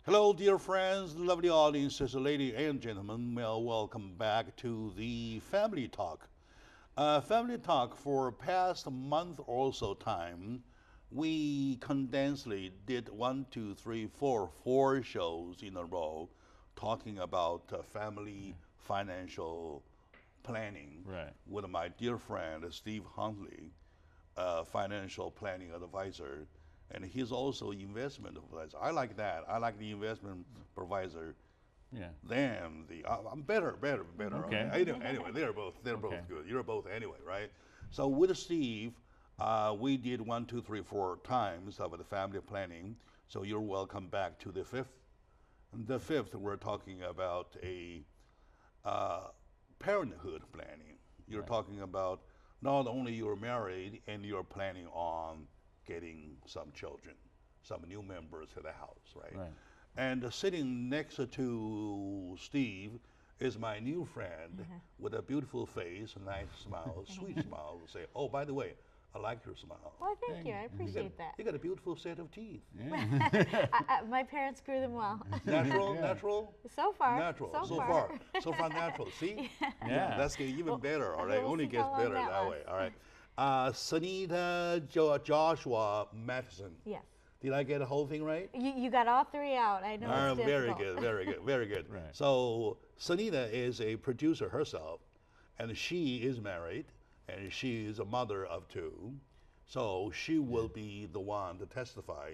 Hello, dear friends, lovely audiences, ladies and gentlemen. Well, welcome back to the Family Talk. Family Talk for past month or so time, we condensedly did one, two, three, four shows in a row talking about family financial planning Right. with my dear friend Steve Huntley, financial planning advisor, and he's also investment advisor. I like that. I like the investment advisor Yeah. than the. I'm better. Okay. Okay. Anyway, they're Okay. both good. You're both anyway, right? So with Steve, we did one, two, three, four times of the family planning. So you're welcome back to the fifth. The fifth, we're talking about a uh, parenthood planning. You're Right. talking about not only you're married and you're planning on getting some children, some new members to the house, right? Right. And sitting next to Steve is my new friend with a beautiful face, a nice smile, sweet smile. Say, oh, by the way, I like your smile. Well, thank Thank you. I you. appreciate that. You got a beautiful set of teeth. Yeah. My parents grew them well. Natural, Yeah. natural. So far. Natural, So so far. far, so far natural. See, Yeah. that's getting even better. All right, we'll only see gets how long better that that way. lasts. All right, Sunita Joshua Matheson. Yes. Did I get the whole thing right? You got all three out. I know it's difficult. Very good, very good, very good. Right. So Sunita is a producer herself, and she is married, and she is a mother of two. So she will be the one to testify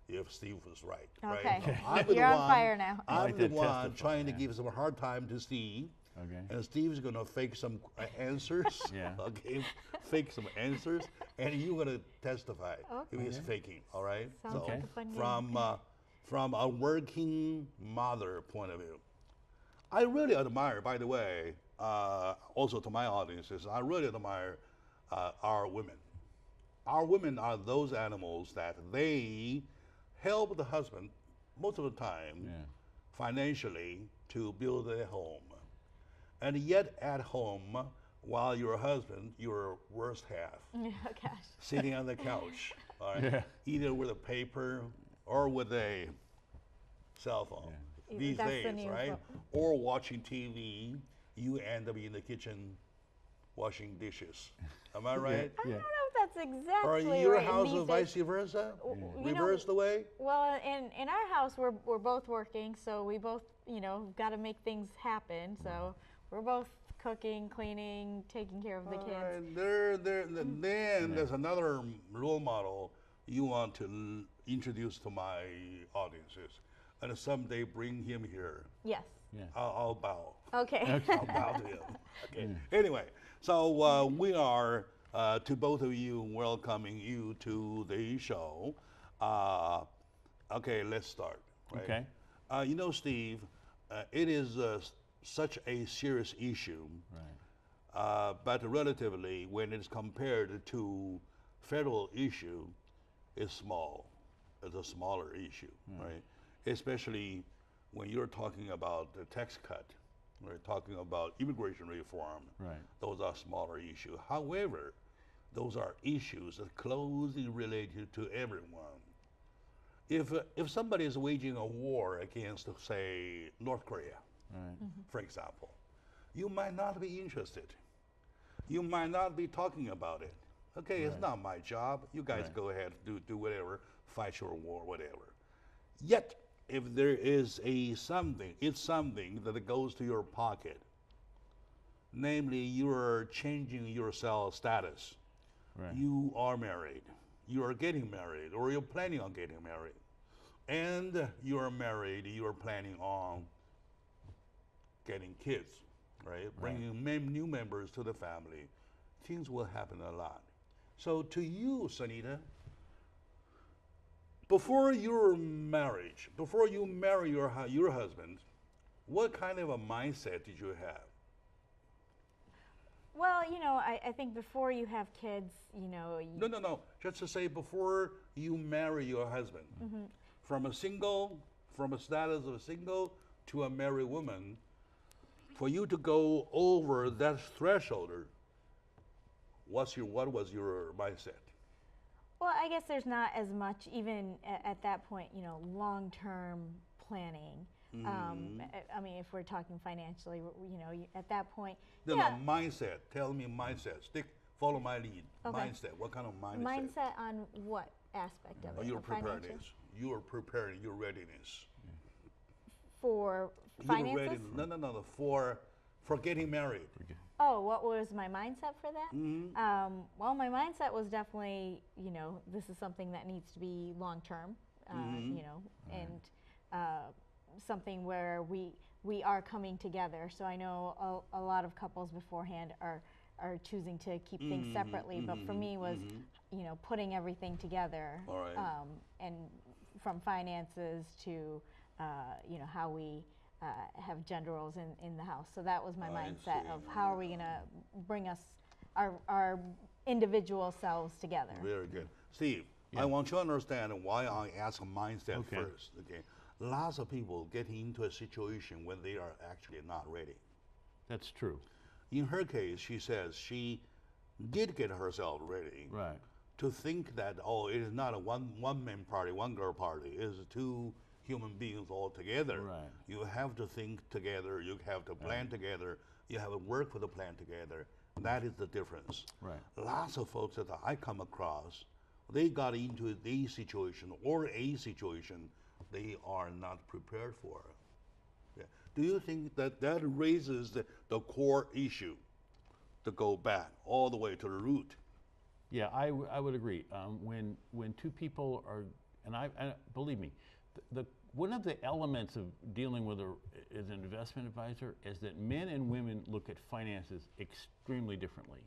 if Steve was right. Okay. Right? I'm the You're on one- fire now. I I'm like the to one testify, trying to yeah. give some hard time to Steve. Okay. And Steve's gonna fake some answers. Yeah. Okay. Fake some answers, and you're gonna testify if he's Okay. faking. All right. Sounds So like a fun game. from a working mother point of view, I really admire. By the way, also to my audiences, I really admire our women. Our women are those animals that they help the husband most of the time Yeah. financially to build a home. And yet at home, while your husband, your worst half, Oh, gosh. sitting on the couch, all right, Yeah. either with a paper or with a cell phone Yeah. these That's the days, new right? phone. Or watching TV, you end up in the kitchen washing dishes. Am I right? I Yeah. don't know if that's exactly Or in your right. house these or days. vice versa? You know, Reverse the way? Well, in our house, we're both working, so we both, got to make things happen. So we're both cooking, cleaning, taking care of the kids. Alright, then there's another role model you want to introduce to my audiences, and someday bring him here. Yes. Yeah. I'll bow. Okay. I'll bow to him. Okay. Anyway, so we are to both of you welcoming you to the show. Okay, let's start. Right? Okay. Steve, it is such a serious issue. Right. But relatively, when it's compared to federal issue, it's small. It's a smaller issue, right? Especially when you're talking about the tax cut, we're talking about immigration reform. Right. Those are smaller issues. However, those are issues that closely related to everyone. If somebody is waging a war against, say, North Korea, Right. for example, you might not be interested. You might not be talking about it. Okay, it's Right. not my job. You guys Right. go ahead, do whatever, fight your war, whatever. Yet, if there is it's something that goes to your pocket. Namely, you're changing your cell status. Right. You are married. You are getting married, or you're planning on getting married. And you're married, you're planning on getting kids, right? Bringing new members to the family. Things will happen a lot. So to you, Sanita, before your marriage, before you marry your husband, what kind of a mindset did you have? Well, I think before you have kids, No. Just to say, before you marry your husband, from a status of a single to a married woman, for you to go over that threshold, what was your mindset? well, I guess there's not as much, even at that point, long-term planning. I mean, if we're talking financially, you know, at that point, Then yeah. a mindset. Tell me mindset. Follow my lead. Okay. Mindset. What kind of mindset? Mindset on what aspect of it? Your Of financial? preparedness. Your preparedness. Your readiness. For Your finances? readiness. No. For getting married. Oh, what was my mindset for that? Well, my mindset was definitely, you know, this is something that needs to be long term, you know, and something where we are coming together. So I know a lot of couples beforehand are choosing to keep things separately, but for me was, you know, putting everything together, All right. and from finances to, you know, how we have gender roles in the house. So that was my mindset see. of how are we going to bring us our individual selves together. Very good. Steve, I want you to understand why I ask mindset first. Okay. Lots of people get into a situation when they are actually not ready. That's true. In her case, she says she did get herself ready. Right. To think that, oh, it is not a one man party, one girl party. It is two human beings all together. Right. You have to think together. You have to plan together. You have to work for the plan together. That is the difference. Right. Lots of folks that I come across, they got into the situation or a situation they are not prepared for. Yeah. Do you think that that raises the core issue to go back all the way to the root? Yeah, I would agree. When two people are, and believe me, the one of the elements of dealing with as an investment advisor is that men and women look at finances extremely differently.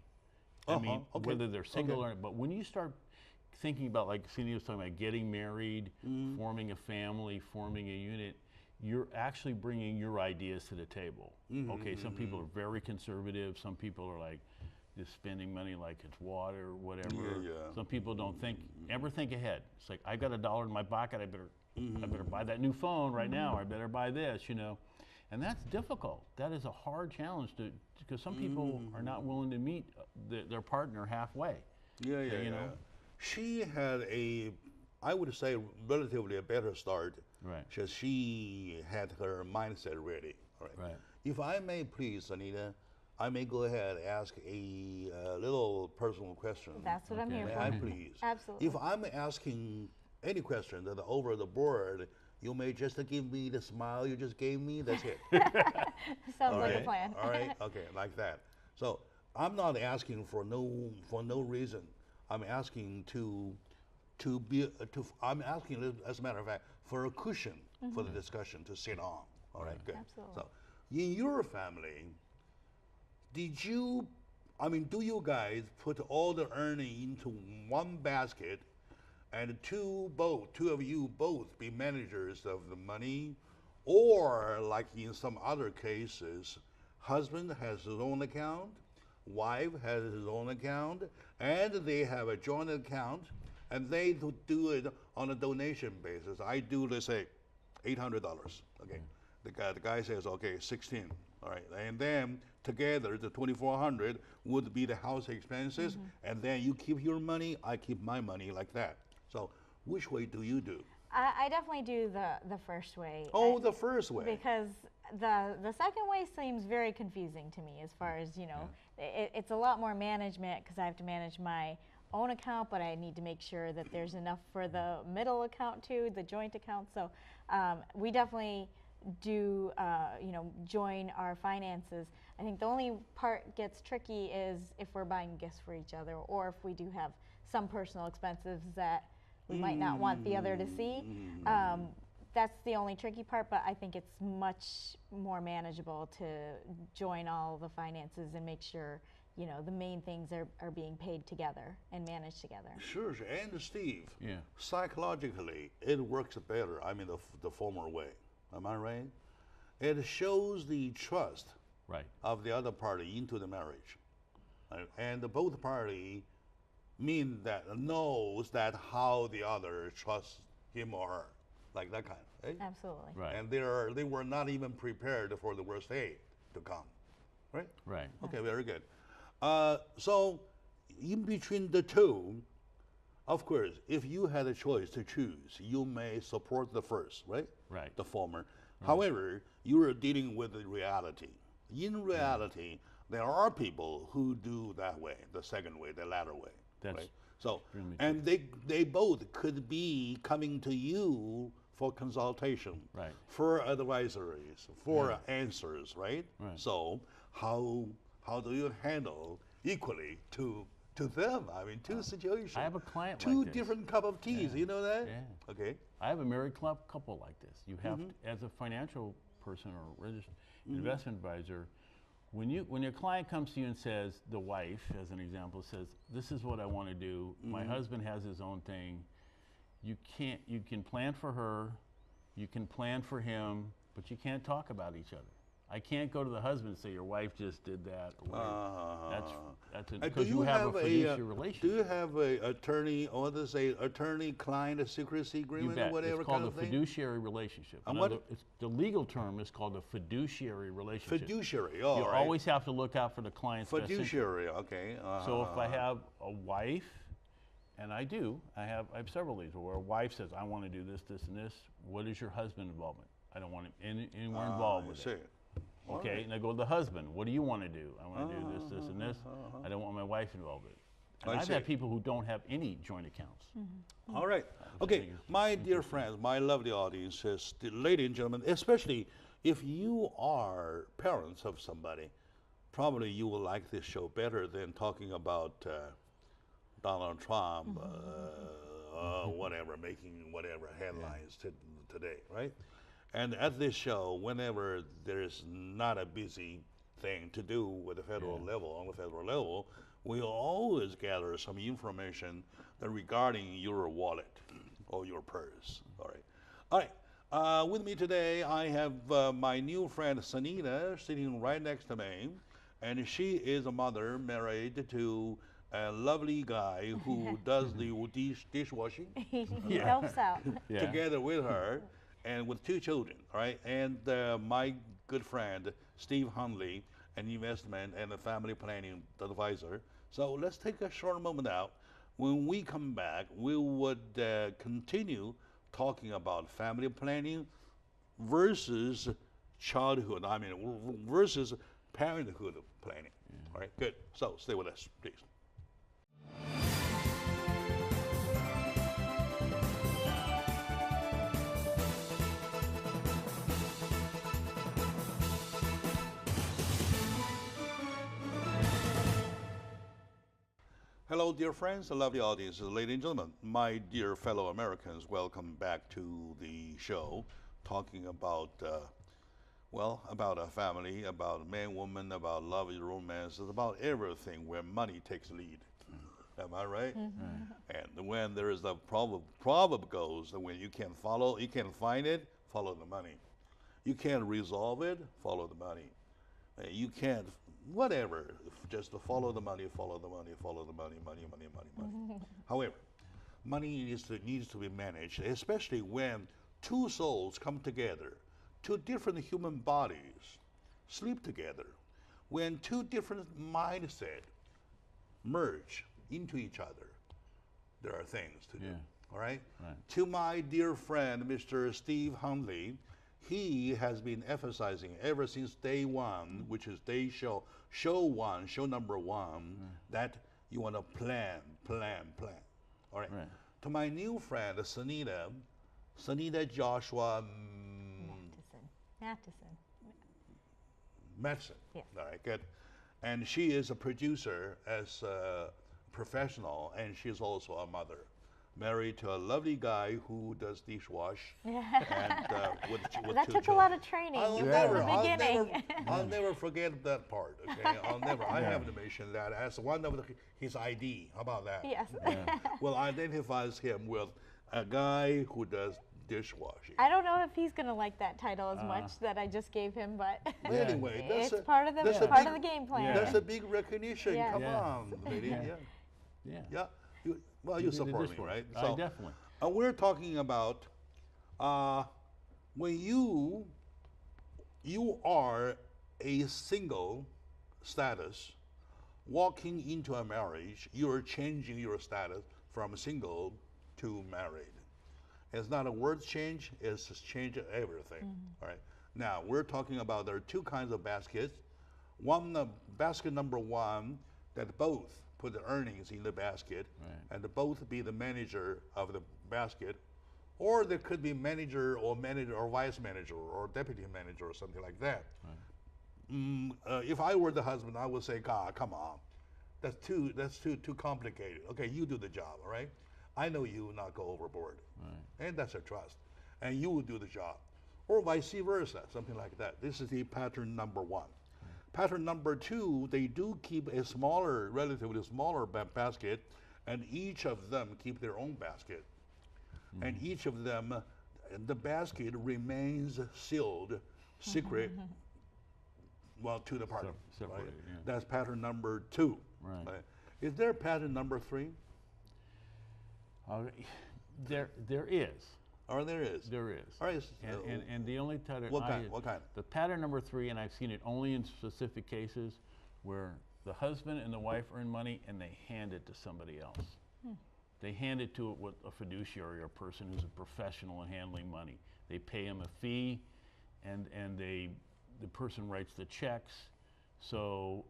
I mean, whether they're single or not, but when you start thinking about, like Cindy was talking about, getting married, forming a family, forming a unit, you're actually bringing your ideas to the table. Okay, some people are very conservative. Some people are like just spending money like it's water, whatever. Some people don't ever think ahead. It's like, I got $1 in my pocket. I better buy that new phone right now. I better buy this, you know. And that's difficult. That is a hard challenge because some people are not willing to meet their partner halfway. You know? She had I would say, relatively a better start. Right. Because she had her mindset ready. All right. Right. If I may, please, Anita, I may go ahead and ask a little personal question. That's what I'm here May for. I please? Absolutely. If I'm asking any question that over the board, you may just give me the smile you just gave me. That's it. Sounds like a plan. All right. Okay, like that. So I'm not asking for no reason. I'm asking I'm asking, as a matter of fact, for a cushion for the discussion to sit on. All right, good. Absolutely. So, in your family, do you guys put all the earning into one basket, and two of you both be managers of the money, or like in some other cases, husband has his own account, wife has his own account, and they have a joint account, and they do it on a donation basis. I do, let's say, $800. Okay, the guy says, okay, 16. All right, and then together the 2,400 would be the house expenses, and then you keep your money, I keep my money, like that. So, which way do you do? I definitely do the first way. Oh, the first way. Because the second way seems very confusing to me as far as, you know, it's a lot more management because I have to manage my own account, but I need to make sure that there's enough for the middle account too, the joint account. So we definitely do, you know, join our finances. I think the only part gets tricky is if we're buying gifts for each other, or if we do have some personal expenses that we might not want the other to see. That's the only tricky part, but I think it's much more manageable to join all the finances and make sure, you know, the main things are being paid together and managed together. Sure. And Steve, psychologically, it works better. I mean, the former way. Am I right? It shows the trust of the other party into the marriage. And both party knows that how the other trusts him or her. Like that kind, right? Absolutely. Right. And they were not even prepared for the worst day to come, right? Right. Okay, very good. So, in between the two, Of course, if you had a choice to choose, you may support the first, right? Right. The former. However, you are dealing with the reality. In reality, there are people who do that way, the second way, the latter way. That's right? So, extremely and they both could be coming to you for consultation, Right. for advisories, for answers, right? Right. So, how do you handle equally to them? I mean, two situations. I have a client two like this. different cup of teas. You know that? Yeah. Okay. I have a married couple like this. You have to, as a financial person or registered investment advisor, when your client comes to you and says, the wife, as an example, says, "This is what I want to do. My husband has his own thing." You can plan for her, you can plan for him, but you can't talk about each other. I can't go to the husband and say, "Your wife just did that," or whatever. That's because you have a fiduciary relationship. Do you have a attorney, or what they say, attorney-client secrecy agreement, You bet. or whatever It's called kind a of thing? fiduciary relationship. And what- The legal term is called a fiduciary relationship. Fiduciary. Oh, You right. always have to look out for the client's best interest. Fiduciary. Okay. So if I have a wife, and I have several of these where a wife says, "I want to do this, this, and this. What is your husband involvement? I don't want anywhere involved with see. it." Okay, and I go to the husband. "What do you want to do?" "I want to do this, this, and this. I don't want my wife involved with it." And I've had people who don't have any joint accounts. All right. Okay, my dear friends, my lovely audience, ladies and gentlemen, especially if you are parents of somebody, probably you will like this show better than talking about Donald Trump, whatever, making whatever headlines today, right? And at this show, whenever there's not a busy thing to do with the federal level, on the federal level, we'll always gather some information regarding your wallet or your purse. All right. All right. With me today, I have my new friend Sanita sitting right next to me, and she is a mother married to a lovely guy who does the dishwashing He helps out. Yeah. together with her, and with two children, all right? And my good friend, Steve Hundley, an investment and a family planning advisor. So let's take a short moment out. When we come back, we would continue talking about family planning versus childhood, versus parenthood planning. All right, good. So stay with us, please. Hello, dear friends, lovely audience, ladies and gentlemen, my dear fellow Americans, welcome back to the show, talking about, about a family, about man, woman, about love, romance, it's about everything where money takes lead. Am I right? And when there is the proverb goes that when you can find it, follow the money. You can't resolve it, follow the money. You can't, whatever, just to follow the money, follow the money, follow the money, money. However, money needs to be managed, especially when two souls come together, two different human bodies sleep together, when two different mindsets merge into each other, there are things to do. All right? To my dear friend, Mr. Steve Hundley, he has been emphasizing ever since day one, which is show number one, that you want to plan. All right. To my new friend, Sanita Joshua Madison. Yes. All right, good. And she is a producer as a professional, and she's also a mother. Married to a lovely guy who does dishwash. And with That two took a children. lot of training I'll from never, the I'll beginning. never, I'll never forget that part. Okay, I'll never. I have to mention that as one of his ID. How about that? Yes. Well, identifies him with a guy who does dishwashing. I don't know if he's gonna like that title as much that I just gave him, but Anyway, that's it's part of the game plan. That's a big recognition. Yeah. Come Yeah. on, lady. Yeah. You did support me, dishwashing. right? I definitely. We're talking about when you are a single status walking into a marriage, you're changing your status from single to married. It's not a word change, it's just change of everything. All right. Now, we're talking about there are two kinds of baskets. One, basket number one, that both put the earnings in the basket, and both be the manager of the basket, or there could be manager or vice manager or deputy manager or something like that. If I were the husband, I would say, God, come on, that's too complicated. Okay, you do the job, all right? I know you will not go overboard, and that's a trust, and you will do the job, or vice versa, something like that. This is the pattern number one. Pattern number two, they do keep a smaller, relatively smaller basket, and each of them keep their own basket. And each of them, the basket remains sealed, secret, well, to the partner. Separated, right? yeah. That's pattern number two. Right. Is there pattern number three? There is. Or there is? There is. All right. And the only pattern What kind? The pattern number three, and I've seen it only in specific cases where the husband and the wife earn money and they hand it to somebody else. They hand it to a fiduciary or a person who's a professional in handling money. They pay him a fee, and the person writes the checks. So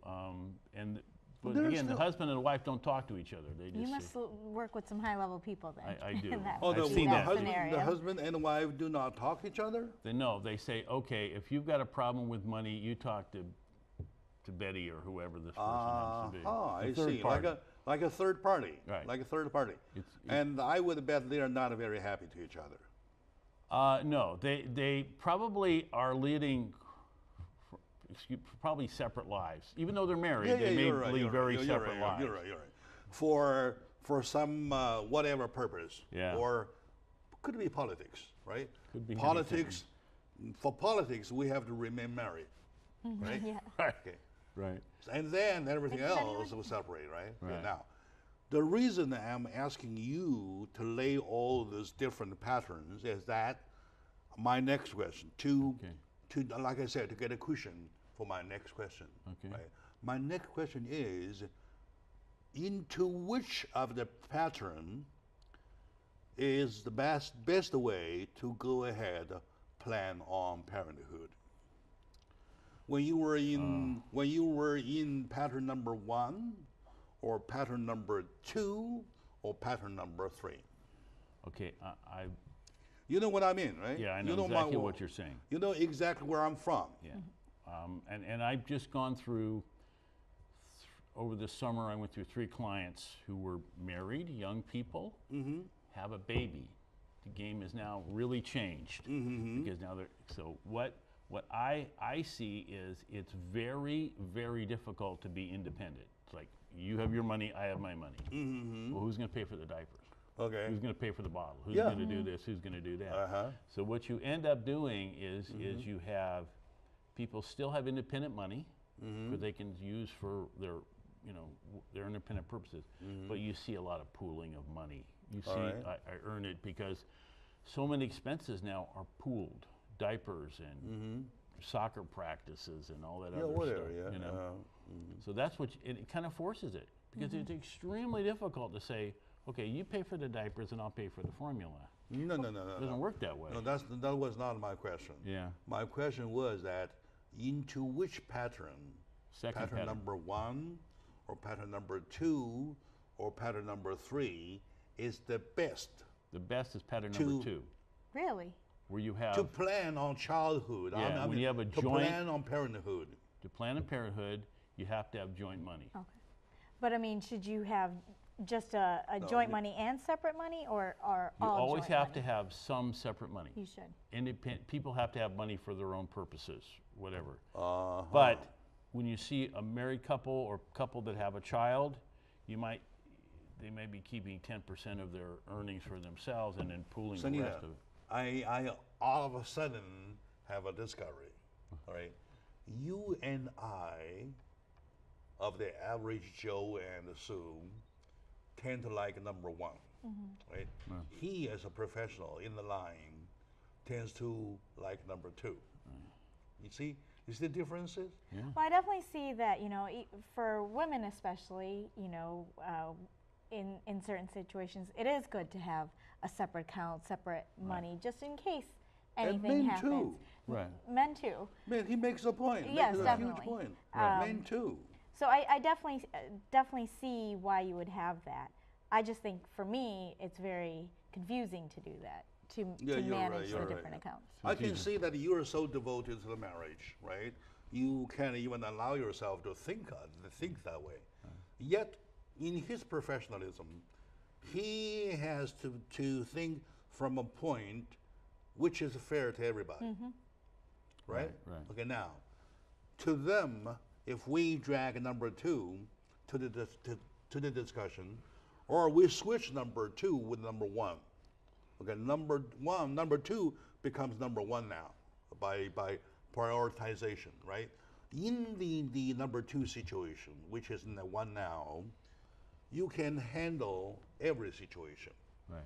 but again, the husband and the wife don't talk to each other. They just You must work with some high-level people then. I do. I've seen that. The husband and the wife do not talk to each other? They say, okay, if you've got a problem with money, you talk to Betty or whoever this person happens to be. Oh, I The third see. party. Like a third party. Right. Like a third party. And I would bet they are not very happy to each other. No, they probably are leading probably separate lives. Even though they're married, they may lead very separate lives. You're right. For some whatever purpose. Yeah. Or could be politics, right? Could be politics. For politics, we have to remain married, right? Yeah. Right. Okay. Right. And then everything else will separate, right? Okay, now, the reason I'm asking you to lay all these different patterns is that my next question, to like I said, to get a cushion for my next question. Okay. Right? My next question is, into which of the pattern is the best way to go ahead plan on parenthood? When you were in pattern number one, or pattern number two, or pattern number three. Okay, You know what I mean, right? Yeah, I know exactly what you're saying. You know exactly where I'm from. Yeah, and I've just gone through. Over the summer, I went through 3 clients who were married, young people, have a baby. The game has now really changed because now they're What I see is it's very, very difficult to be independent. It's like, you have your money, I have my money. Well, who's going to pay for the diapers? Okay. Who's going to pay for the bottle? Who's going to do this? Who's going to do that? So what you end up doing is you have people still have independent money that they can use for their independent purposes. But you see a lot of pooling of money. You see, I earn it because so many expenses now are pooled. Diapers and soccer practices and all that other stuff. So that's what it kind of forces it, because it's extremely difficult to say, okay, you pay for the diapers and I'll pay for the formula. No. It doesn't work that way. No, that was not my question. Yeah. My question was that into which pattern? Pattern number one, or pattern number two, or pattern number three is the best? The best is pattern number 2. Really? Where you have to plan on childhood. Yeah, when you have a to joint plan on parenthood. To plan on parenthood, you have to have joint money. Okay. But I mean, should you have just a joint money and separate money, or all You always joint have money? to have some separate money. You should. Independent people have to have money for their own purposes, whatever. But when you see a married couple or couple that have a child, they may be keeping 10% of their earnings for themselves and then pooling the rest of it. I all of a sudden have a discovery. All right, you and I, of the average Joe and Sue, tend to like number one, right? Yeah. He, as a professional in the line, tends to like number two. You see the differences? Yeah. Well, I definitely see that, for women especially, in certain situations, it is good to have a separate account, separate money, just in case anything men happens. too. Right. Men too. Man, he makes a point. Yes, makes a definitely. huge point. Right. Men too. So I definitely see why you would have that. I just think for me, it's very confusing to do that, to You're manage right, you're the right. different accounts. I can see that you are so devoted to the marriage, right? You can't even allow yourself to think that way. Yet, in his professionalism, he has to think from a point which is fair to everybody, right? Right. Okay, now, to them, if we drag number 2 to the discussion, or we switch number 2 with number 1. Okay, number 2 becomes number 1 now by prioritization, right? In the number 2 situation, which is in the 1 now, you can handle every situation. Right.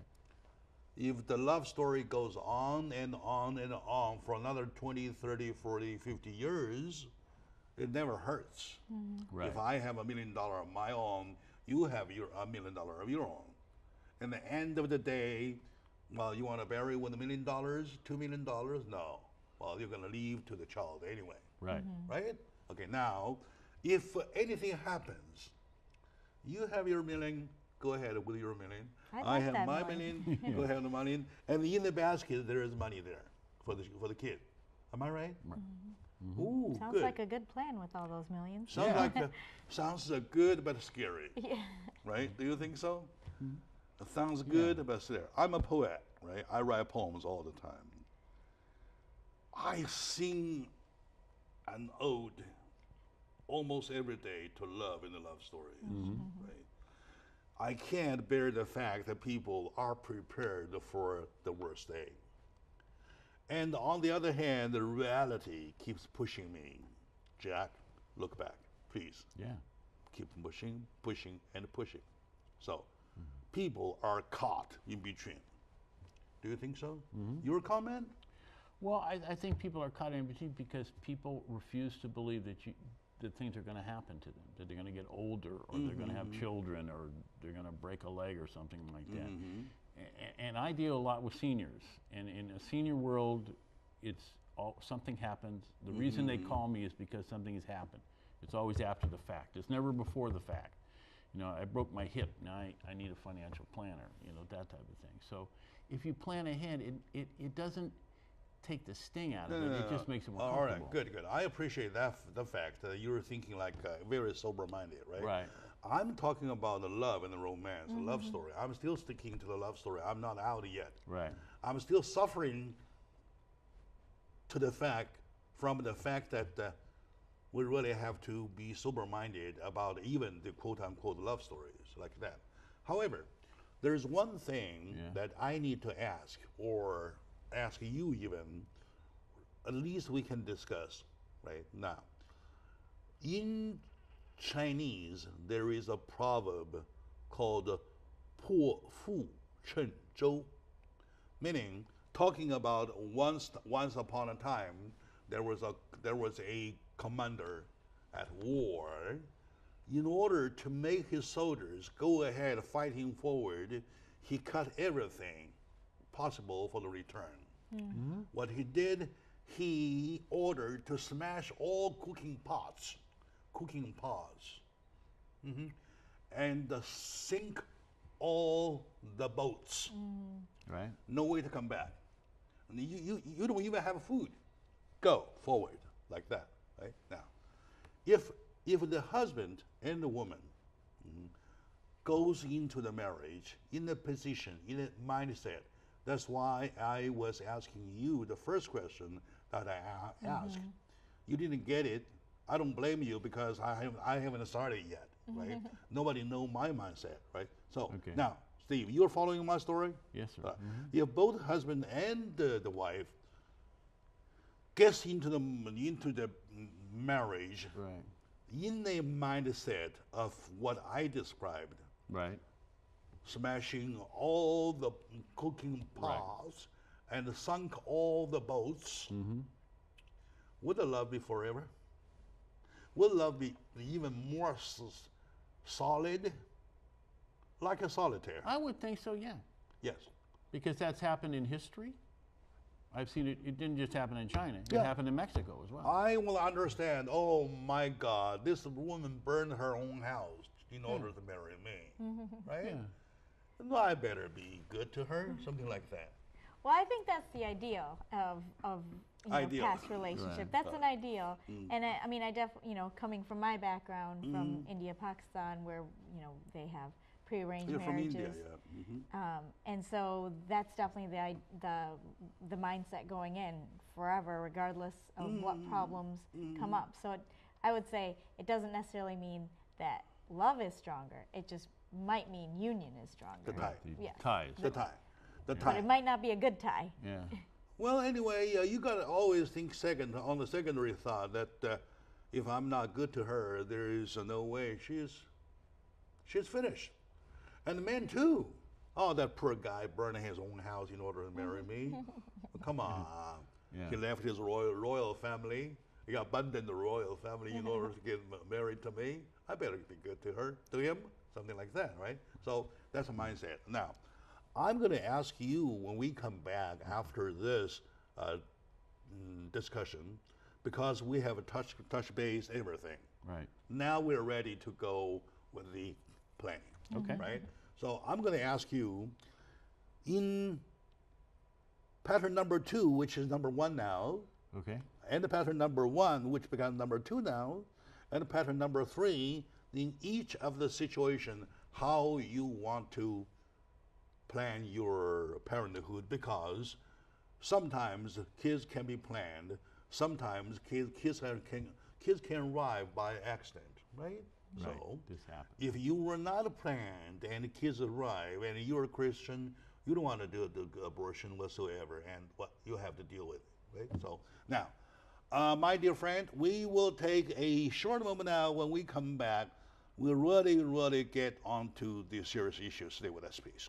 If the love story goes on and on and on for another 20, 30, 40, 50 years, it never hurts. Right. If I have $1 million of my own, you have $1 million of your own. And the end of the day, well, you want to bury with $1 million, $2 million? No. Well, you're going to leave to the child anyway. Right. Right? Okay, now, if anything happens, you have your million, go ahead with your million. I I like have that my million. million, go ahead with the money. And in the basket, there is money there for the kid. Am I right? Ooh, Sounds good. like a good plan with all those millions. Sounds good but scary, Yeah. right? Do you think so? It sounds good but scary. I'm a poet, right? I write poems all the time. I sing an ode almost every day to love in the love stories, right? I can't bear the fact that people are prepared for the worst day. And on the other hand, the reality keeps pushing me. Jack, look back, please. Yeah. Keep pushing, pushing, and pushing. So people are caught in between. Do you think so? Your comment? Well, I think people are caught in between because people refuse to believe that things are going to happen to them, that they're going to get older, or they're going to have children, or they're going to break a leg or something like that. And I deal a lot with seniors, and in a senior world, something happens. The reason they call me is because something has happened. It's always after the fact. It's never before the fact. You know, I broke my hip. Now I need a financial planner. You know, that type of thing. So if you plan ahead, it doesn't take the sting out of it. It just makes it more All comfortable. right, good. I appreciate the fact that you're thinking like very sober-minded, right? Right. I'm talking about the love and the romance, the love story. I'm still sticking to the love story. I'm not out yet. Right. I'm still suffering from the fact that we really have to be sober-minded about even the quote-unquote love stories like that. However, there's one thing that I need to ask, or ask you even, at least we can discuss right now. In Chinese, there is a proverb called 破釜沉舟, meaning talking about once upon a time there was a commander at war. In order to make his soldiers go ahead fighting forward, he cut everything possible for the return. What he did, he ordered to smash all cooking pots, and sink all the boats. Right. No way to come back. And you don't even have food. Go forward like that, right? Now, if the husband and the woman goes into the marriage in a position, in a mindset, that's why I was asking you the first question that I asked. You didn't get it. I don't blame you because I haven't started yet, right? Nobody know my mindset, right? So now, Steve, you're following my story? Yes, sir. If both husband and the wife gets into the marriage in a mindset of what I described, Right. smashing all the cooking pots and sunk all the boats, would the love be forever? Would love be even more solid? like a solitaire. I would think so, yeah. Yes. Because that's happened in history. I've seen it. It didn't just happen in China. It Yeah. happened in Mexico as well. I will understand. Oh my God, this woman burned her own house in order to marry me, right? Yeah. No, I better be good to her, something like that. Well, I think that's the ideal of you know, Ideal. past relationship. Right. That's an ideal. And I mean, I definitely, you know, coming from my background from India, Pakistan, where, you know, they have prearranged You're marriages. from India, yeah. And so that's definitely the mindset going in forever, regardless of what problems come up. So I would say it doesn't necessarily mean that love is stronger. It just might mean union is stronger. The tie. The Yes. ties. The tie. The But tie. it might not be a good tie. Yeah. Well, anyway, you got to always think on the secondary thought that if I'm not good to her, there is no way she's finished. And the man too. Oh, that poor guy burning his own house in order to marry me. Well, come on. Yeah. He left his royal family. He abandoned the royal family in order to get married to me. I better be good to her, to him, something like that, right? So that's a mindset. Now, I'm going to ask you when we come back after this discussion, because we have a touch base everything. Right. Now we're ready to go with the planning. Okay. Right? So I'm going to ask you in pattern number 2, which is number 1 now, Okay. and the pattern number 1, which becomes number 2 now, and the pattern number 3, in each of the situation, how you want to plan your parenthood, because sometimes kids can be planned, sometimes kids can arrive by accident, right? Right. So This happened. if you were not planned and the kids arrive and you're a Christian, you don't want to do the abortion whatsoever, and what you have to deal with, right? So now, my dear friend, we will take a short moment now. When we come back, we'll really get onto the serious issues. Stay with us, please.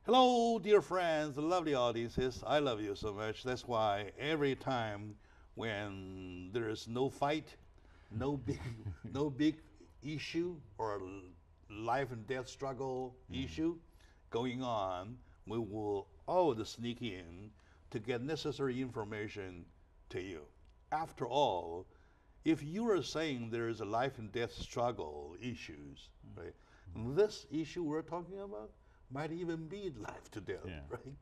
Hello, dear friends, lovely audiences. I love you so much. That's why every time when there is no fight, no big issue or life and death struggle issue going on, we will always sneak in to get necessary information to you. After all, if you are saying there is a life and death struggle issues, right? This issue we're talking about might even be life to death, Yeah. right?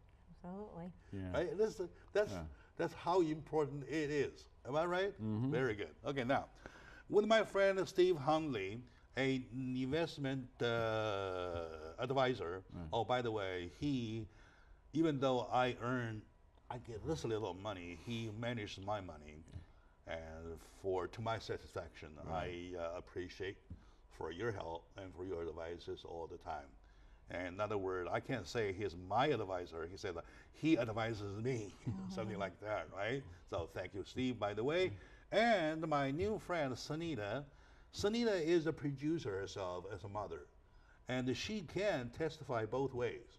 Absolutely. Yeah. Right? That's how important it is. Am I right? Very good. Okay, now, with my friend Steve Hundley, an investment advisor. Oh, by the way, even though I get this little money, he manages my money, and to my satisfaction, I appreciate for your help and for your advices all the time. And in other words, I can't say he's my advisor. He said he advises me, something like that, right? So thank you, Steve, by the way. And my new friend, Sunita. Sunita is a producer herself as a mother. And she can testify both ways.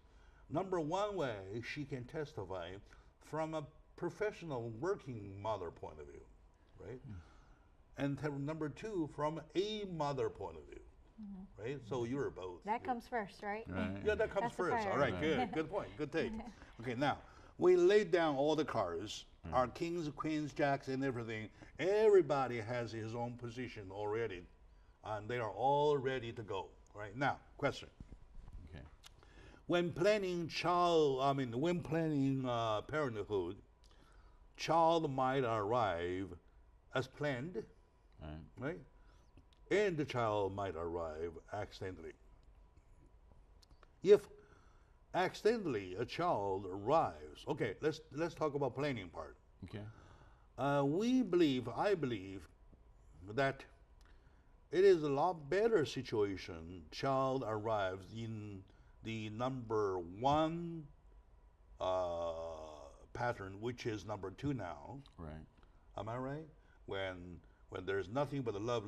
Number one way, she can testify from a professional working mother point of view, right? And number two, from a mother point of view. Right? So you're both. That comes first, right? Right. Yeah, that comes That's the first. All right, priority. good point. Good take. Okay, now we laid down all the cards, our kings, queens, jacks, and everything. Everybody has his own position already, and they are all ready to go. Right now, question: Okay. when planning parenthood, child might arrive as planned, Right. right? And the child might arrive accidentally. If accidentally a child arrives, okay, let's talk about planning part. Okay. I believe that it is a lot better situation. Child arrives in the number 1 pattern, which is number 2 now. Right. Am I right? When there's nothing but love,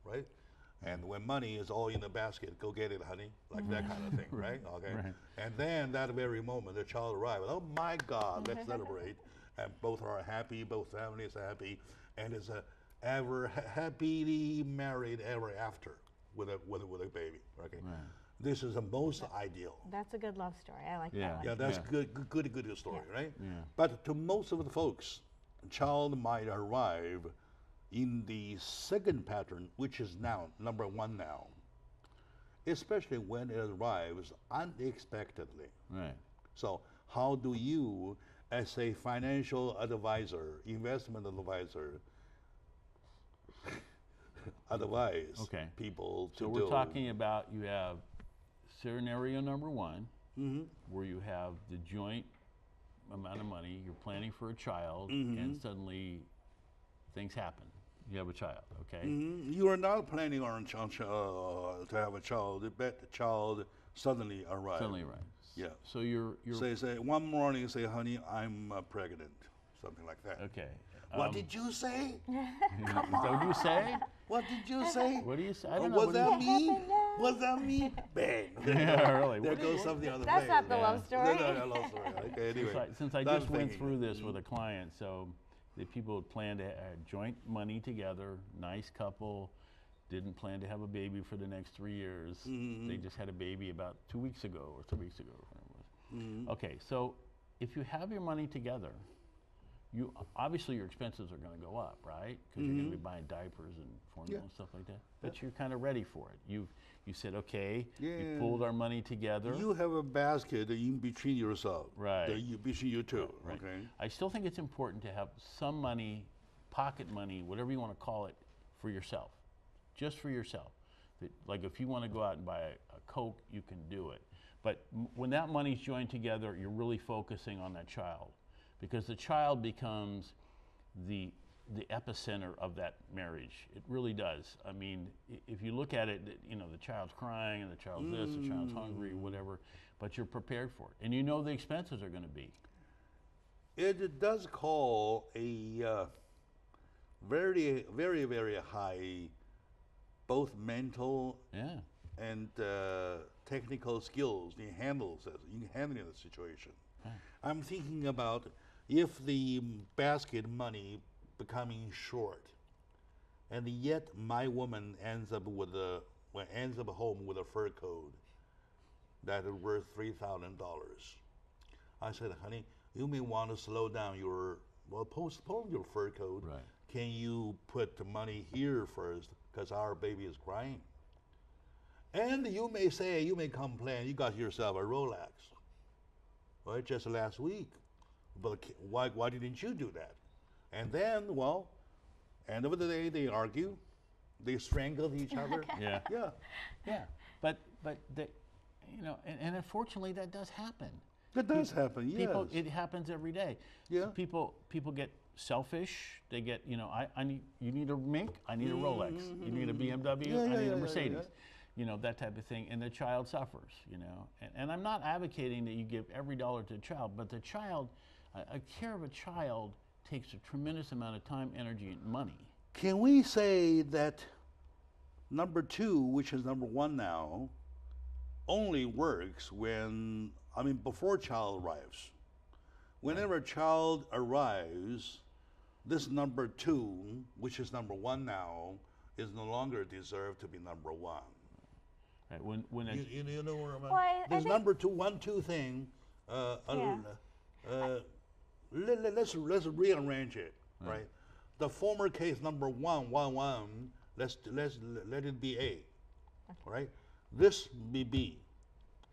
right? And when money is all in the basket, go get it, honey, like that kind of thing, right? Okay. Right. And then that very moment, the child arrives. Oh my God, let's celebrate. And both are happy, both families are happy, and it's a happily married ever after with a baby. Okay. Right. This is the most ideal. That's a good love story. I like Yeah. that one. Yeah, that's Yeah. good story, right? Yeah. But to most of the folks, a child might arrive in the second pattern, which is now number one now, especially when it arrives unexpectedly. Right. So how do you, as a financial advisor, investment advisor, advise Okay. people to So do? we're talking about you have scenario number one, where you have the joint amount of money, you're planning for a child, and suddenly things happen. You have a child, okay? You are not planning on to have a child, but the child suddenly arrives. Suddenly arrives. Yeah. So you're Say one morning, say, honey, I'm pregnant, something like that. okay. What did you say? Come on. What do you say? What did you say? What do you say? I don't know. Was What do you- that me? Was that me? Bang. Yeah, really. There What- goes something on the That's way. not the Yeah. love story. No, love story. Okay, anyway. Since I I'm just went thinking. through this with a client, so the people plan to joint money together, nice couple, didn't plan to have a baby for the next 3 years. They just had a baby about 2 weeks ago or 3 weeks ago. Whatever it was. Okay, so if you have your money together, you obviously your expenses are going to go up, right? Because you're going to be buying diapers and formula and stuff like that. But you're kind of ready for it. You said, okay, you Yeah. pulled our money together. You have a basket in between yourself. Right. Between you two. Right. Okay. I still think it's important to have some money, pocket money, whatever you want to call it, for yourself, just for yourself. Like if you want to go out and buy a Coke, you can do it. But when that money's joined together, you're really focusing on that child, because the child becomes the epicenter of that marriage. It really does. I mean, if you look at it, the child's crying and the child's this, the child's hungry, whatever, but you're prepared for it. And you know the expenses are going to be. It does call a very, very, very high, both mental Yeah. and technical skills in handling the situation. I'm thinking about if the basket money becoming short, and yet my woman ends up home with a fur coat that is worth $3,000. I said, honey, you may want to slow down postpone your fur coat. Right. Can you put the money here first, because our baby is crying? And you may complain, you got yourself a Rolex, right, just last week. But why didn't you do that? And then, end of the day, they argue, they strangle each other. Yeah. Yeah. Yeah. But and unfortunately that does happen. That does happen, yes. It happens every day. Yeah. People get selfish. They get, you need a mink, I need a Rolex. You need a BMW, I need a Mercedes. That type of thing. And the child suffers, And I'm not advocating that you give every dollar to the child, but the child, a care of a child takes a tremendous amount of time, energy, and money. Can we say that number two, which is number one now, only works before child arrives? Whenever a child arrives, this number two, which is number one now, is no longer deserved to be number one. Right? When You know where I'm at? Well, I This think- number two, 1-2 thing. Let's rearrange it, right? The former case number 1-1-1. Let's let it be A, right? This be B,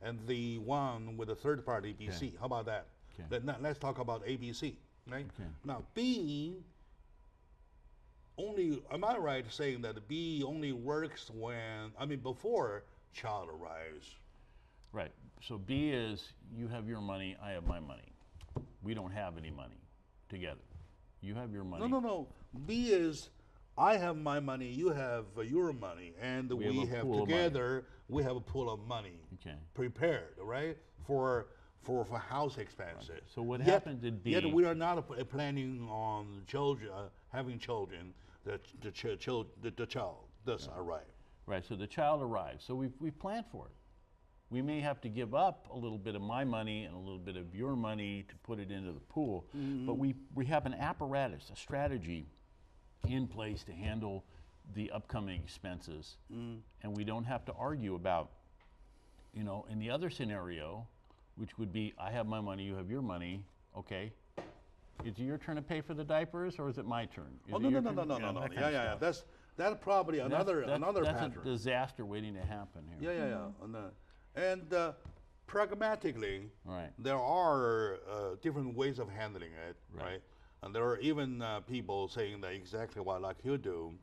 and the one with the third party be C. How about that? Okay. Let's talk about ABC, right? Okay. Now B only. Am I right saying that B only works before child arrives? Right. So B is you have your money, I have my money. We don't have any money together. You have your money. No. B is I have my money, you have your money, and We we have a have pool of together we have a pool of money Okay. prepared, right, for house expenses. So what Yet- happens in B? Yet we are not planning on children having children. The child does arrive. Right, so the child arrives. So we've planned for it. We may have to give up a little bit of my money and a little bit of your money to put it into the pool, but we have an apparatus, a strategy in place to handle the upcoming expenses, and we don't have to argue about, you know, in the other scenario, which would be, I have my money, you have your money, okay, is it your turn to pay for the diapers, or is it my turn? Is Oh, it no, your no, turn? no, no, no, Yeah, no. that kind Yeah, of yeah, yeah. stuff. That's probably another That's pattern. a disaster waiting to happen here. Yeah, yeah, yeah. And pragmatically, Right. there are different ways of handling it, Right. right? And there are even people saying that exactly what like you do.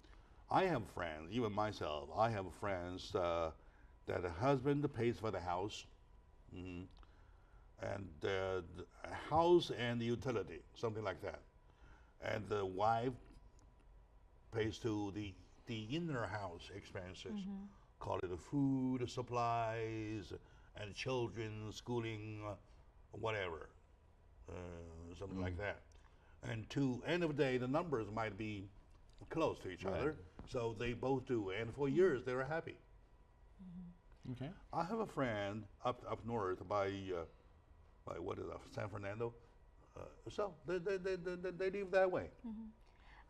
I have friends, even myself, I have friends that the husband pays for the house, and the house and the utility, something like that. And the wife pays to the inner house expenses, call it the food, supplies, and children, schooling, whatever, something like that. And to end of the day, the numbers might be close to each other, so they both do. And for years, they were happy. Okay. I have a friend up north by what is that, San Fernando. So they live that way.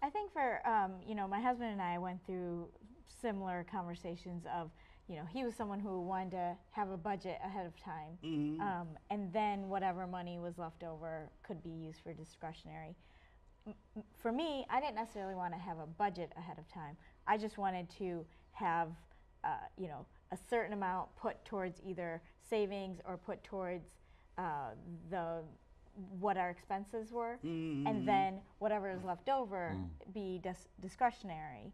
I think for, you know, my husband and I went through similar conversations of, you know, he was someone who wanted to have a budget ahead of time, and then whatever money was left over could be used for discretionary. For me, I didn't necessarily want to have a budget ahead of time. I just wanted to have, you know, a certain amount put towards either savings or put towards what our expenses were, and then whatever is left over be discretionary.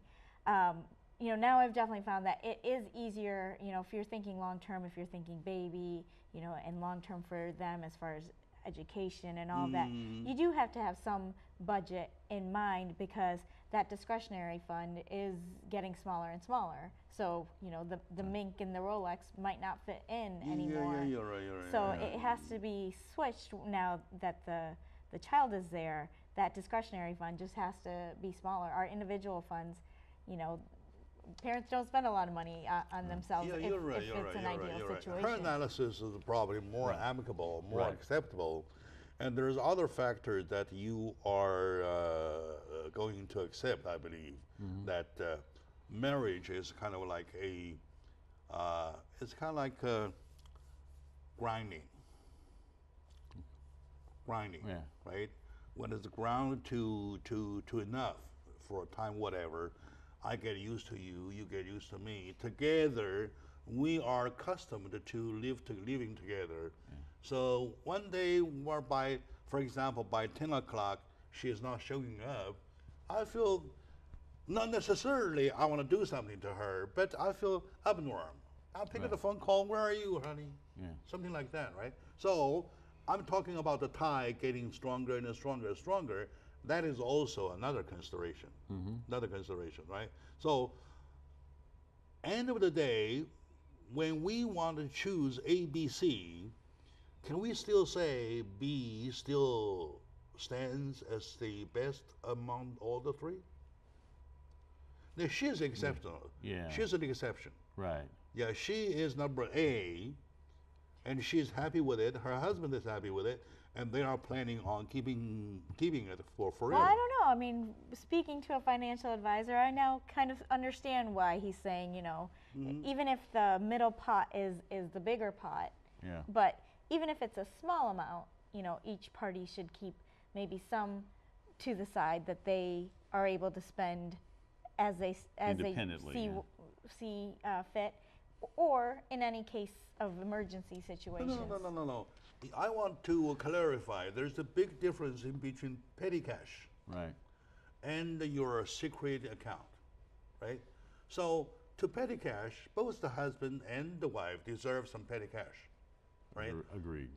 You know, now I've definitely found that it is easier, you know, if you're thinking long term, if you're thinking baby, you know, and long term for them as far as education and all that, you do have to have some budget in mind, because that discretionary fund is getting smaller and smaller. So, you know, the mink and the Rolex might not fit in anymore. Yeah, you're right, you're right. So yeah. it has to be switched now that the child is there. That discretionary fund just has to be smaller. Our individual funds, you know, parents don't spend a lot of money on themselves if it's an ideal situation. Her analysis is probably more amicable, more acceptable. And there's other factors that you are going to accept, I believe, that marriage is kind of like it's kind of like grinding, right? When it's ground to enough for a time, whatever, I get used to you, you get used to me. Together, we are accustomed to living together. So one day, for example, by 10 o'clock, she is not showing up, I feel not necessarily I want to do something to her, but I feel abnormal. I'll pick up the phone call, where are you, honey? Something like that, right? So I'm talking about the tie getting stronger and stronger and stronger. That is also another consideration, right? So end of the day, when we want to choose A, B, C, can we still say B still stands as the best among all the three? Now, she's exceptional. Yeah. She's an exception. Right. Yeah, she is number A, and she's happy with it. Her husband is happy with it, and they are planning on keeping it for forever. Well, I don't know. I mean, speaking to a financial advisor, I now kind of understand why he's saying, you know, even if the middle pot is the bigger pot, but even if it's a small amount, you know, each party should keep maybe some to the side that they are able to spend as they see fit, or in any case of emergency situations. No. I want to clarify. There's a big difference in between petty cash and your secret account, right? So to petty cash, both the husband and the wife deserve some petty cash, right? Agreed.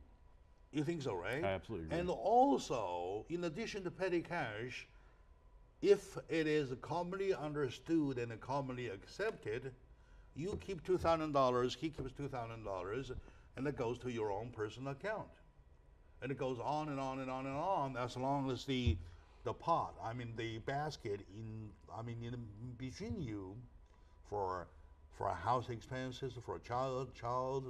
You think so, right? I absolutely agree. And also, in addition to petty cash, if it is commonly understood and commonly accepted, you keep $2,000, he keeps $2,000, and it goes to your own personal account. And it goes on and on and on and on, as long as the pot, I mean the basket in between you for for house expenses, for child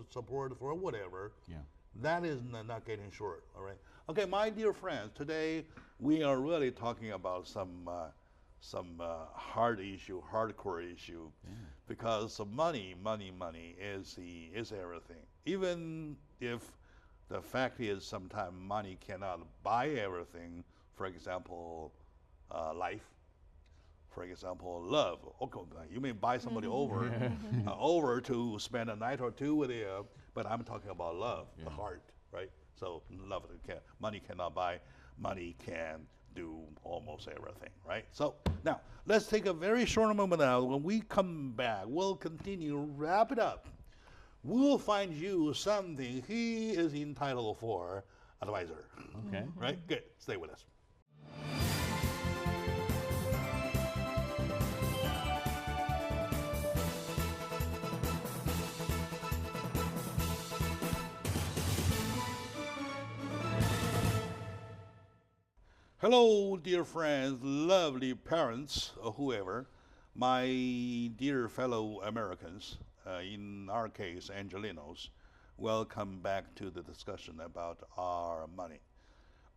support, for whatever. Yeah. That is not getting short. All right. Okay, my dear friends, today we are really talking about some hard issue, hardcore issue, because money is everything. Even if the fact is sometimes money cannot buy everything. For example, life. For example, love. Okay, you may buy somebody over to spend a night or two with you, but I'm talking about love, the heart, right? So love money cannot buy. Money can do almost everything, right? So now let's take a very short moment now. When we come back, we'll continue, wrap it up. We'll find you something he is entitled for, advisor. Okay. Right? Good. Stay with us. Hello, dear friends, lovely parents, or whoever, my dear fellow Americans, in our case, Angelinos, welcome back to the discussion about our money.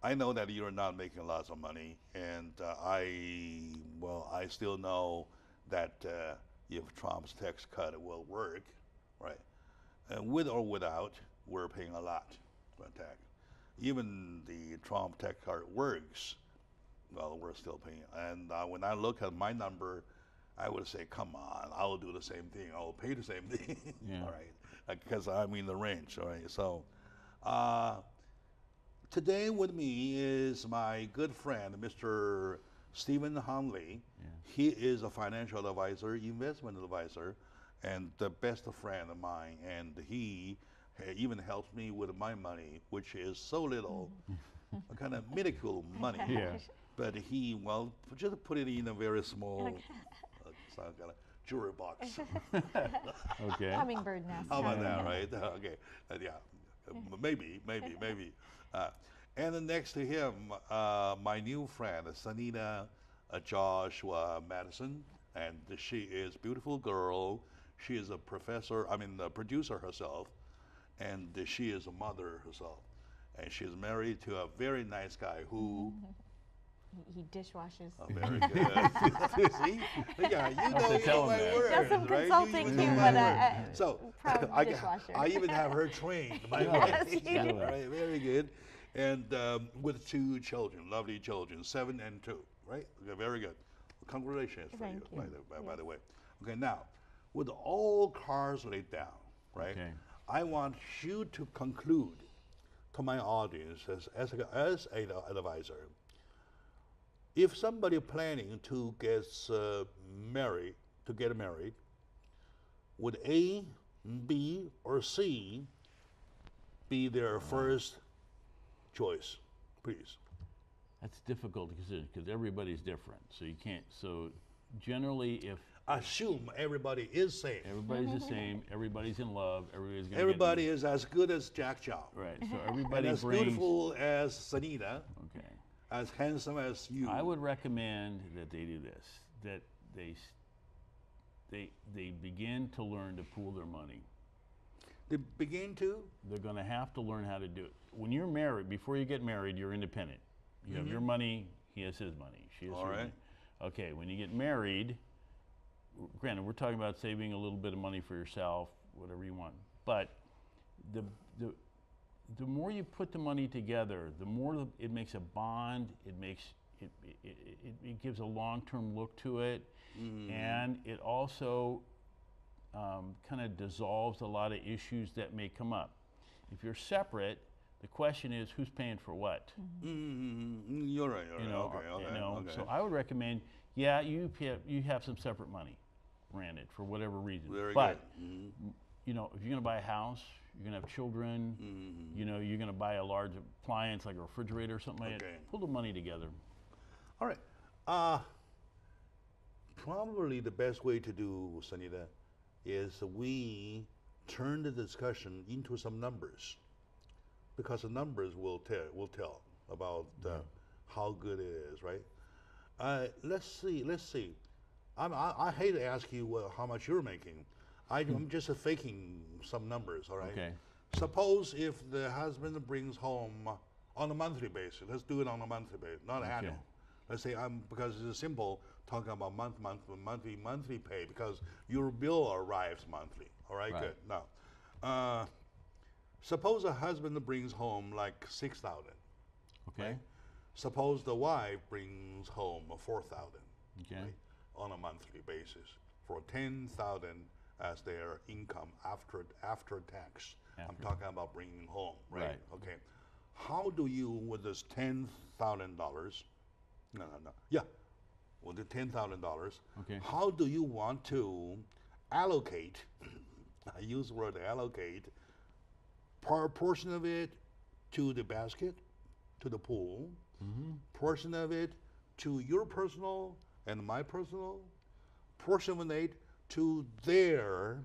I know that you're not making lots of money, and I still know that if Trump's tax cut will work, right, with or without, we're paying a lot for tax. Even the Trump tax cut works, well, we're still paying. And when I look at my number, I would say, come on, I'll do the same thing. I'll pay the same thing, Yeah. all right, because I'm in the range, all right. So today with me is my good friend, Mr. Stephen Hanley. Yeah. He is a financial advisor, investment advisor, and the best friend of mine. And he even helps me with my money, which is so little, a kind of minuscule money. Yeah. But he, well, just put it in a very small kind of jewelry box. Okay. Hummingbird nest. How about kind that, of. right? Okay. Yeah. Maybe. And then next to him, my new friend, Sanita Joshua Madison. And she is a beautiful girl. She is a professor, a producer herself. And she is a mother herself. And she's married to a very nice guy who... He dishwashes. Oh, very good. See? Yeah, you know tell my him that. words, Does some right? consulting You too, know but my words. So proud I, dishwasher. I even have her trained. My Yes, wife. you do. All right, very good. And with 2 children, lovely children, 7 and 2, right? Okay, very good. Congratulations for Thank you. by the way. Okay, now, with all cards laid down, right? Okay. I want you to conclude to my audience as an advisor. If somebody planning to get married, would A, B, or C be their first choice, please? That's difficult because everybody's different. So you can't. So generally, if Assume everybody is same. everybody's the same, everybody's in love, everybody's gonna Everybody get, is as good as Jack Chow, right. So and everybody as brings. beautiful as Sanita, Okay. as handsome as you. I would recommend that they do this. That they begin to learn to pool their money. They begin to. They're going to have to learn how to do it. When you're married, before you get married, you're independent. You have your money, he has his money, she has All her right. money. Okay, when you get married, granted, we're talking about saving a little bit of money for yourself, whatever you want. But the more you put the money together, the more it makes a bond. It gives a long-term look to it, and it also kind of dissolves a lot of issues that may come up. If you're separate, the question is who's paying for what. You're right. You know, Okay. So I would recommend, yeah, you have some separate money, granted, for whatever reason. Very but good. you know, if you're going to buy a house, you're going to have children, you know, you're going to buy a large appliance like a refrigerator or something like Okay. that. Pull the money together. All right. Probably the best way to do, Sanita, is we turn the discussion into some numbers, because the numbers will tell about how good it is, right? Let's see. I hate to ask you how much you're making. I'm just faking some numbers, all right? Okay. Suppose if the husband brings home on a monthly basis, let's do it on a monthly basis, not annual. Let's say because it's simple talking about monthly pay because your bill arrives monthly. All right, Right. good. Now, suppose a husband brings home like 6,000. Okay. Right? Suppose the wife brings home 4,000. Okay. Right, on a monthly basis for 10,000 as their income after tax. I'm After. talking about bringing home, right? Right. Okay. How do you with this $10,000? No. Yeah, with the $10,000. Okay. How do you want to allocate? I use the word allocate. Portion of it to the basket, to the pool. Portion of it to your personal and my personal. Portion of it to their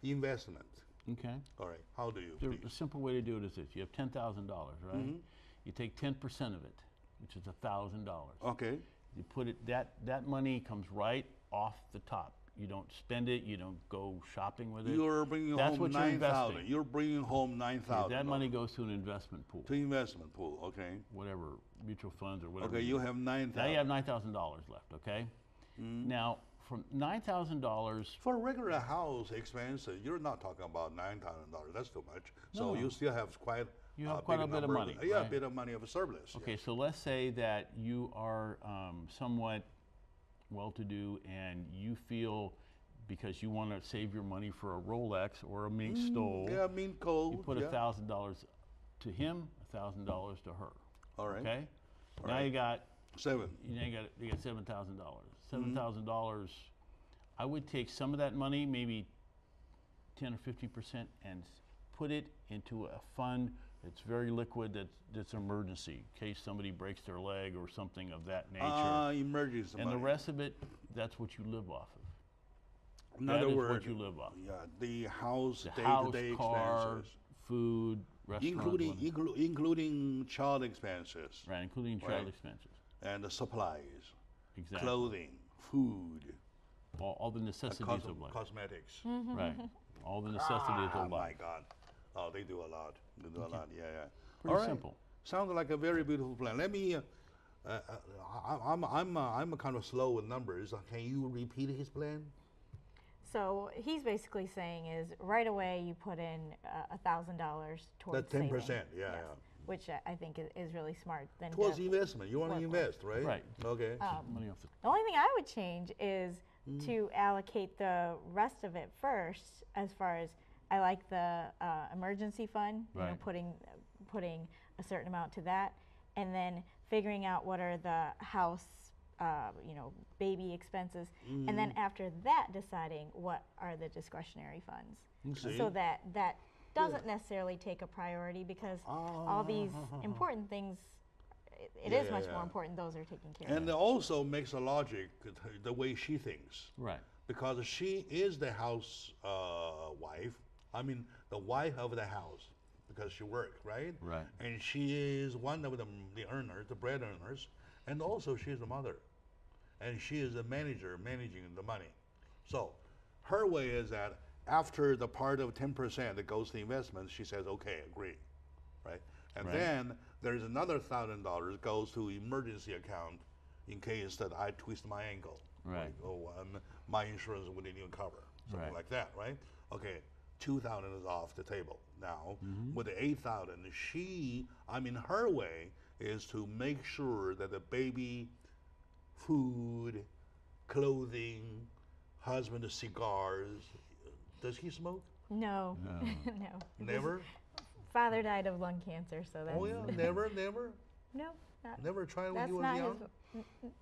investment. Okay. All right. How do you? So please? a simple way to do it is this: you have $10,000, right? You take 10% of it, which is $1,000. Okay. You put it that money comes right off the top. You don't spend it. You don't go shopping with it. You're bringing That's home what you're 9,000. investing. You're bringing home 9,000. That money goes to an investment pool, to investment pool. Okay. whatever mutual funds or whatever. Okay. You have 9,000. Now you have $9,000 left. Okay. Now from $9,000. For a regular house expenses, you're not talking about $9,000. That's too much. So No. you still have quite You have quite big a bit of number money, Yeah, a right? bit of money of a surplus. Okay, so let's say that you are somewhat well-to-do and you feel because you want to save your money for a Rolex or a mink stole, Yeah, mean cold. you put yeah. $1,000 to him, $1,000 to her. All right. Okay. All Now right. you got $7. you got $7,000. $7,000. I would take some of that money, maybe 10 or 50%, and put it into a fund that's very liquid. That's emergency in case somebody breaks their leg or something of that nature. Emergency And the money. rest of it, that's what you live off of. In That other is words, what you live off. Yeah, the house, The house, day-to-day car, expenses, food, restaurant, including child expenses right, including child Right. expenses. and the supplies, Exactly. clothing, food, All the necessities of life. cosmetics. Right. All the necessities Oh of my life. God! Oh, they do a lot. They do a lot. Yeah, yeah. Pretty All right. simple. Sounds like a very beautiful plan. Let me. I'm kind of slow with numbers. Can you repeat his plan? So he's basically saying is right away you put in $1,000 towards That 10%. saving. Yeah, Yes. yeah. Which I think is really smart. Then Towards to investment. You want to work with. invest, right? Right. Okay. Money off the The only thing I would change is to allocate the rest of it first. As far as I like the emergency fund, you know, Right. putting a certain amount to that, and then figuring out what are the house, baby expenses, and then after that deciding what are the discretionary funds, See? so that doesn't necessarily take a priority because all these important things. It Yeah, is yeah, much yeah. more important. Those are taken care And of. it also makes a logic the way she thinks. right. Because she is the house wife. I mean, the wife of the house because she works, right? Right. And she is one of the earners, the bread earners, and also she is a mother. And she is a manager managing the money. So her way is that after the part of 10% that goes to investment, she says, okay, agree, right? And Right. then there's another $1,000 goes to emergency account in case that I twist my ankle. Right. Like, oh, my insurance wouldn't even cover, something Right. like that, right? Okay, 2,000 is off the table. Now, with the 8,000, her way is to make sure that the baby food, clothing, husband cigars. Does he smoke? No, No. no. Never? Father died of lung cancer, so that's Oh yeah, never. no, not, Never tried when that's he was not young?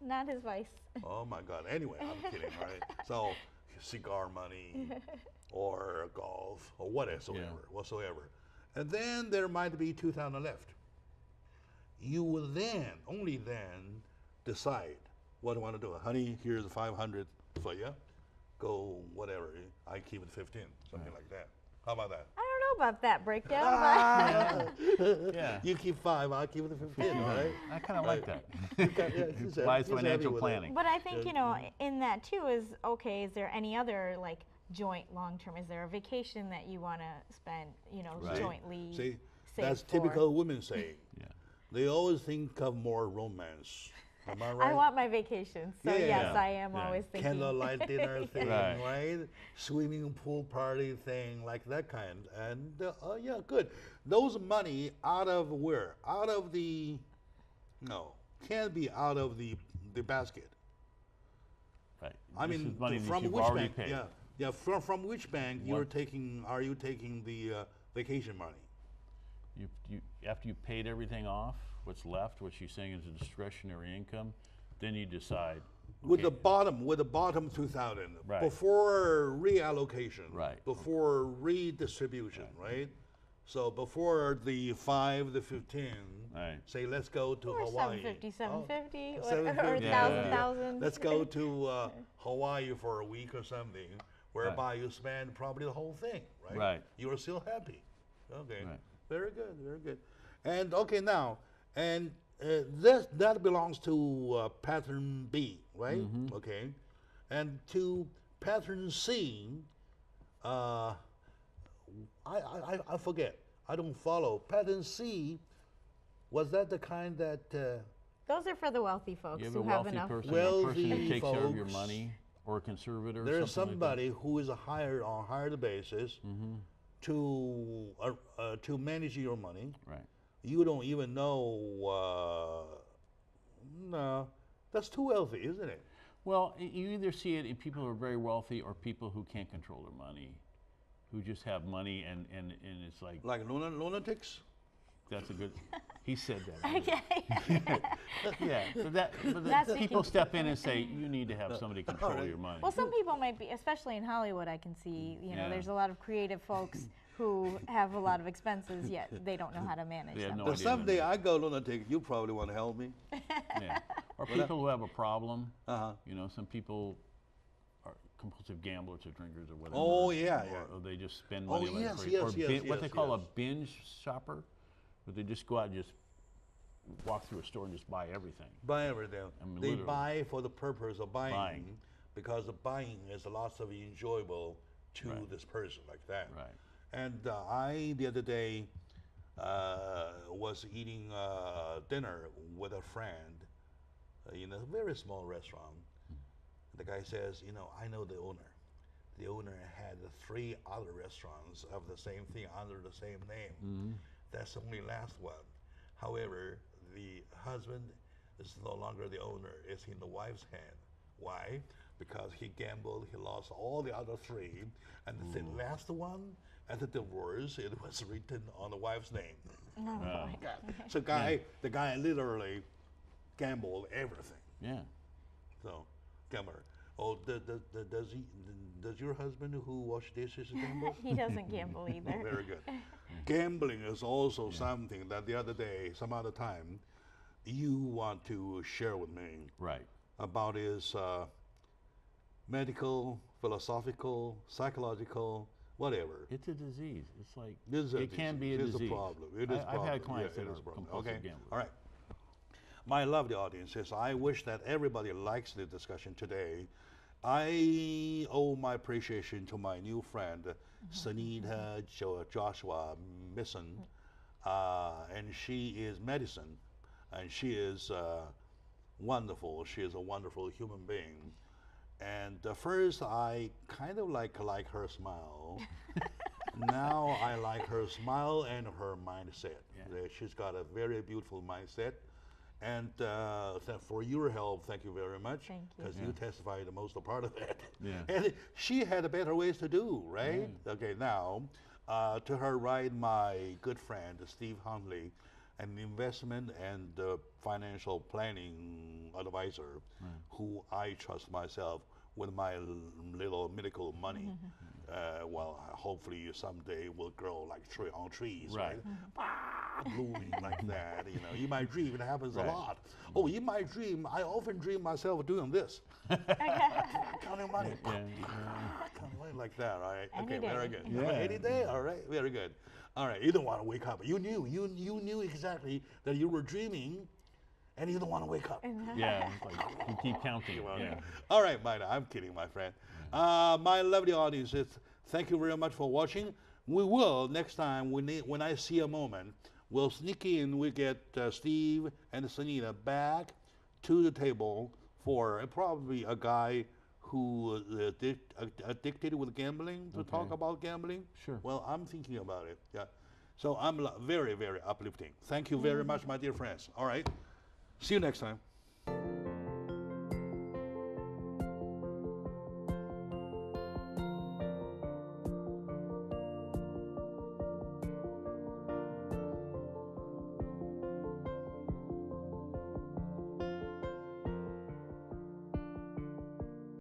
not his vice. Oh my God. Anyway, I'm kidding, right? So, cigar money or golf or whatsoever. And then there might be 2,000 left. You will then, only then, decide what you want to do. Honey, here's 500 for you. Go whatever. I keep it 15, something like that. How about that? I don't know about that breakdown, Yeah. You keep 5, I keep it 15, right? I kind of like that. He's Wise happy financial with it. planning. but I think in that too is okay. Is there any other like joint long-term? Is there a vacation that you want to spend, you know, Right. jointly? See, save that's for? typical women saying. Yeah. They always think of more romance. Am I right? I want my vacation, so Yeah, yeah, yes, yeah. I am Yeah. always thinking. Candlelight dinner thing, Right. right? Swimming pool party thing, like that kind. And yeah, good. Those money out of where? Out of the no, can't be out of the basket. Right. I This mean, is money that from you've which already bank? paid. Yeah, yeah. From which bank What? Are you taking the vacation money? You after you've paid everything off, what's left, what you're saying is a discretionary income, then you decide. With okay, the bottom 2,000 Right. before reallocation, Right. before redistribution, right? So before the 5, the 15, Right. say let's go to Or Hawaii. 750, Oh, 750, or 750, 1,000, yeah. 1,000. Let's go to Hawaii for a week or something, whereby you spend probably the whole thing, right? Right. You are still happy. Okay. Right. Very good. Very good. And okay now, and that belongs to pattern B, right? Mm-hmm. Okay. And to pattern C, I forget. I don't follow. Pattern C, was that the kind that Those are for the wealthy folks You have who a have wealthy enough. person, a person Wealthy who takes care of your folks. money, or a conservator. or there's something like that. somebody who is hired on hired basis to manage your money. Right. You don't even know. No, that's too wealthy, isn't it? Well, you either see it in people who are very wealthy or people who can't control their money, who just have money and it's like, Like lunatics. that's a good, he said that. Okay. Yeah, but That's people thinking- step in and say, you need to have somebody control Alright. your money. Well, some people might be, especially in Hollywood, I can see, you know, Yeah. there's a lot of creative folks who have a lot of expenses, yet they don't know how to manage They have them. no But idea someday what I go lunatic, you probably want to help me. Yeah. Or people who have a problem, Uh-huh. you know, some people are compulsive gamblers or drinkers or whatever. Oh, yeah, or, yeah. or they just spend Oh, money like yes, crazy. yes, or yes, what they yes, call a yes. binge shopper, where they just go out and just walk through a store and just buy everything. Buy everything. I mean, They literally. buy for the purpose of buying, Buying. because the buying is lots of enjoyable to Right. this person like that. Right. And I the other day was eating dinner with a friend in a very small restaurant. The guy says, you know, I know the owner. The owner had 3 other restaurants of the same thing under the same name. That's the only last one. However, the husband is no longer the owner. It's in the wife's hand. Why? Because he gambled, he lost all the other 3, and the last one, at the divorce, it was written on the wife's name. Oh, boy. So the guy literally gambled everything. Yeah. So, gambler. Oh, does your husband who wash dishes gamble? He doesn't gamble either. Very good. Gambling is also something that the other day, some other time, you want to share with me Right. about his medical, philosophical, psychological, whatever. It's a disease. It's like, This is it can be a It's disease. a problem. It is a I've problem. had clients Yeah, that it is are a problem. compulsive Okay. gamblers. All right. My lovely audiences, I wish that everybody likes the discussion today. I owe my appreciation to my new friend, Sunita Joshua Misson, and she is medicine, and she is wonderful. She is a wonderful human being. And first, I kind of like her smile. Now I like her smile and her mindset. She's got a very beautiful mindset. And for your help, thank you very much. Thank you. Because you testified the most part of it. Yeah. And she had better ways to do, right? Okay, now, to her right, my good friend, Steve Huntley, an investment and financial planning advisor, who I trust myself with my little medical money. Well, hopefully someday will grow like tree on trees, right? Blooming like that. You know, in my dream it happens a Right. lot. Oh, in my dream, I often dream myself doing this, counting money, counting money like that. All right. Any Okay. day. Very good. Yeah. Any day. All right. Very good. All right. You don't want to wake up. You knew exactly that you were dreaming, and you don't want to wake up. Yeah, it's like you keep counting. Yeah. All right, Maida, I'm kidding, my friend. My lovely audiences, thank you very much for watching. We will, next time, when I see a moment, we'll sneak in, we get Steve and Sunita back to the table for probably a guy who addicted with gambling, to talk about gambling. Sure. Well, I'm thinking about it, yeah. So I'm very, very uplifting. Thank you very much, my dear friends. All right, see you next time.